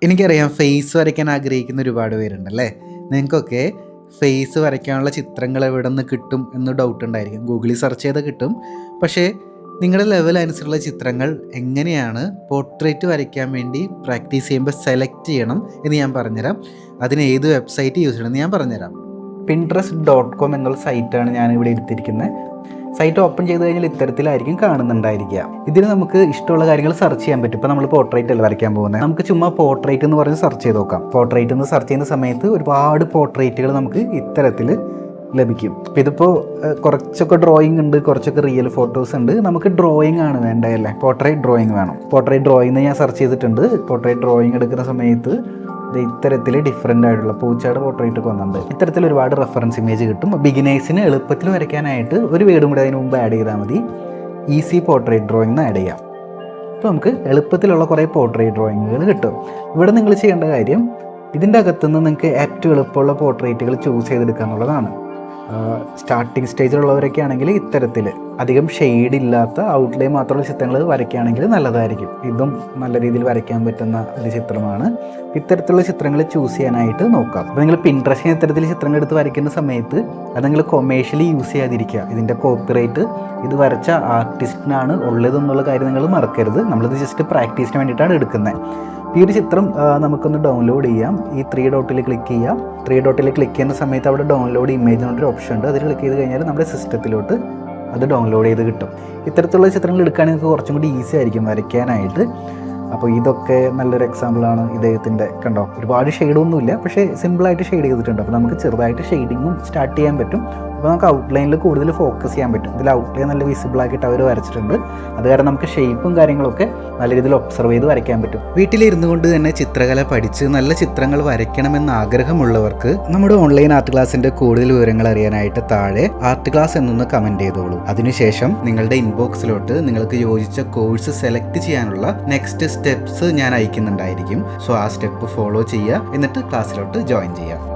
എനിക്കറിയാം ഫേസ് വരയ്ക്കാൻ ആഗ്രഹിക്കുന്ന ഒരുപാട് പേരുണ്ടല്ലേ. നിങ്ങൾക്കൊക്കെ ഫേസ് വരയ്ക്കാനുള്ള ചിത്രങ്ങൾ എവിടെ നിന്ന് കിട്ടും എന്ന് ഡൗട്ട് ഉണ്ടായിരിക്കും. ഗൂഗിളിൽ സെർച്ച് ചെയ്താൽ കിട്ടും. പക്ഷേ നിങ്ങളുടെ ലെവൽ അനുസരിച്ചുള്ള ചിത്രങ്ങൾ എങ്ങനെയാണ് പോർട്രേറ്റ് വരയ്ക്കാൻ വേണ്ടി പ്രാക്ടീസ് ചെയ്യുമ്പോൾ സെലക്ട് ചെയ്യണം എന്ന് ഞാൻ പറഞ്ഞുതരാം. അതിന് ഏത് വെബ്സൈറ്റ് യൂസ് ചെയ്യണമെന്ന് ഞാൻ പറഞ്ഞുതരാം. Pinterest.com എന്നുള്ള സൈറ്റാണ് ഞാൻ ഇവിടെ എടുത്തിരിക്കുന്നത്. സൈറ്റ് ഓപ്പൺ ചെയ്ത് കഴിഞ്ഞാൽ ഇത്തരത്തിലായിരിക്കും കാണുന്നുണ്ടായിരിക്കുക. ഇതിൽ നമുക്ക് ഇഷ്ടമുള്ള കാര്യങ്ങൾ സെർച്ച് ചെയ്യാൻ പറ്റും. ഇപ്പോൾ നമ്മൾ പോർട്രേറ്റ് അല്ല വരയ്ക്കാൻ പോകുന്നത്. നമുക്ക് ചുമ്മാ പോർട്രേറ്റ് എന്ന് പറഞ്ഞ് സെർച്ച് ചെയ്ത് നോക്കാം. പോർട്രേറ്റ് എന്ന് സെർച്ച് ചെയ്യുന്ന സമയത്ത് ഒരുപാട് പോർട്രേറ്റുകൾ നമുക്ക് ഇത്തരത്തിൽ ലഭിക്കും. അപ്പോൾ ഇതിപ്പോൾ കുറച്ചൊക്കെ ഡ്രോയിങ് ഉണ്ട്, കുറച്ചൊക്കെ റിയൽ ഫോട്ടോസ് ഉണ്ട്. നമുക്ക് ഡ്രോയിങ് ആണ് വേണ്ടതല്ലേ, പോർട്രേറ്റ് ഡ്രോയിങ് വേണം. പോർട്രേറ്റ് ഡ്രോയിങ് ഞാൻ സെർച്ച് ചെയ്തിട്ടുണ്ട്. പോർട്രേറ്റ് ഡ്രോയിങ് എടുക്കുന്ന സമയത്ത് ഇത്തരത്തിൽ ഡിഫറെൻ്റ് ആയിട്ടുള്ള പൂച്ചയുടെ പോർട്രേറ്റ് ഒക്കെ വന്നിട്ടുണ്ട്. ഇത്തരത്തിൽ ഒരുപാട് റെഫറൻസ് ഇമേജ് കിട്ടും. ബിഗിനേഴ്സിന് എളുപ്പത്തിൽ വരയ്ക്കാനായിട്ട് ഒരു വേർഡും കൂടെ അതിന് മുമ്പ് ആഡ് ചെയ്താൽ മതി. ഈസി പോർട്രേറ്റ് ഡ്രോയിങ് എന്ന് ആഡ് ചെയ്യാം. അപ്പോൾ നമുക്ക് എളുപ്പത്തിലുള്ള കുറേ പോർട്രേറ്റ് ഡ്രോയിങ്ങുകൾ കിട്ടും. ഇവിടെ നിങ്ങൾ ചെയ്യേണ്ട കാര്യം ഇതിൻ്റെ അകത്തുനിന്ന് നിങ്ങൾക്ക് ഏറ്റവും എളുപ്പമുള്ള പോർട്രേറ്റുകൾ ചൂസ് ചെയ്തെടുക്കുക എന്നുള്ളതാണ്. സ്റ്റാർട്ടിങ് സ്റ്റേജിലുള്ളവരൊക്കെ ആണെങ്കിൽ ഇത്തരത്തിൽ അധികം ഷെയ്ഡ് ഇല്ലാത്ത ഔട്ട്ലൈൻ മാത്രമുള്ള ചിത്രങ്ങൾ വരയ്ക്കുകയാണെങ്കിൽ നല്ലതായിരിക്കും. ഇതും നല്ല രീതിയിൽ വരയ്ക്കാൻ പറ്റുന്ന ഒരു ചിത്രമാണ്. ഇത്തരത്തിലുള്ള ചിത്രങ്ങൾ ചൂസ് ചെയ്യാനായിട്ട് നോക്കാം. അപ്പോൾ നിങ്ങൾ പിൻട്രസ്റ്റിൽ ഇത്തരത്തിൽ ചിത്രങ്ങൾ എടുത്ത് വരയ്ക്കുന്ന സമയത്ത് അത് നിങ്ങൾ കൊമേഴ്ഷ്യലി യൂസ് ചെയ്യാതിരിക്കുക. ഇതിൻ്റെ കോപ്പിറൈറ്റ് ഇത് വരച്ച ആർട്ടിസ്റ്റിനാണ് ഉള്ളതെന്നുള്ള കാര്യം നിങ്ങൾ മറക്കരുത്. നമ്മളിത് ജസ്റ്റ് പ്രാക്ടീസിന് വേണ്ടിയിട്ടാണ് എടുക്കുന്നത്. ഈ ഒരു ചിത്രം നമുക്കൊന്ന് ഡൗൺലോഡ് ചെയ്യാം. ഈ 3 ഡോട്ടിൽ ക്ലിക്ക് ചെയ്യാം. 3 ഡോട്ടിൽ ക്ലിക്ക് ചെയ്യുന്ന സമയത്ത് അവിടെ ഡൗൺലോഡ് ഇമേജ് എന്നൊരു ഓപ്ഷൻ ഉണ്ട്. അതിൽ ക്ലിക്ക് ചെയ്ത് കഴിഞ്ഞാൽ നമ്മുടെ സിസ്റ്റത്തിലോട്ട് അത് ഡൗൺലോഡ് ചെയ്ത് കിട്ടും. ഇത്തരത്തിലുള്ള ചിത്രങ്ങൾ എടുക്കുകയാണെങ്കിൽ നിങ്ങൾക്ക് കുറച്ചും കൂടി ഈസി ആയിരിക്കും വരയ്ക്കാനായിട്ട്. അപ്പോൾ ഇതൊക്കെ നല്ലൊരു എക്സാമ്പിളാണ് ഇദ്ദേഹത്തിൻ്റെ. കണ്ടോ, ഒരുപാട് ഷെയ്ഡൊന്നുമില്ല, പക്ഷേ സിമ്പിളായിട്ട് ഷെയ്ഡ് ചെയ്തിട്ടുണ്ട്. അപ്പോൾ നമുക്ക് ചെറുതായിട്ട് ഷെയ്ഡിങ്ങും സ്റ്റാർട്ട് ചെയ്യാൻ പറ്റും. അപ്പോൾ നമുക്ക് ഔട്ട്ലൈനിൽ കൂടുതൽ ഫോക്കസ് ചെയ്യാൻ പറ്റും. ഇതിൽ ഔട്ട്ലൈൻ നല്ല വിസിബിളാക്കിയിട്ട് അവർ വരച്ചിട്ടുണ്ട്. അത് കാരണം നമുക്ക് ഷേപ്പും കാര്യങ്ങളൊക്കെ നല്ല രീതിയിൽ ഒബ്സർവ് ചെയ്ത് വരയ്ക്കാൻ പറ്റും. വീട്ടിലിരുന്നു കൊണ്ട് തന്നെ ചിത്രകല പഠിച്ച് നല്ല ചിത്രങ്ങൾ വരയ്ക്കണമെന്ന് ആഗ്രഹമുള്ളവർക്ക് നമ്മുടെ ഓൺലൈൻ ആർട്ട് ക്ലാസിൻ്റെ കൂടുതൽ വിവരങ്ങൾ അറിയാനായിട്ട് താഴെ ആർട്ട് ക്ലാസ് എന്നൊന്ന് കമൻറ്റ് ചെയ്തോളൂ. അതിനുശേഷം നിങ്ങളുടെ ഇൻബോക്സിലോട്ട് നിങ്ങൾക്ക് യോജിച്ച കോഴ്സ് സെലക്ട് ചെയ്യാനുള്ള നെക്സ്റ്റ് സ്റ്റെപ്സ് ഞാൻ അയക്കുന്നുണ്ടായിരിക്കും. സോ ആ സ്റ്റെപ്പ് ഫോളോ ചെയ്യുക, എന്നിട്ട് ക്ലാസ്സിലോട്ട് ജോയിൻ ചെയ്യുക.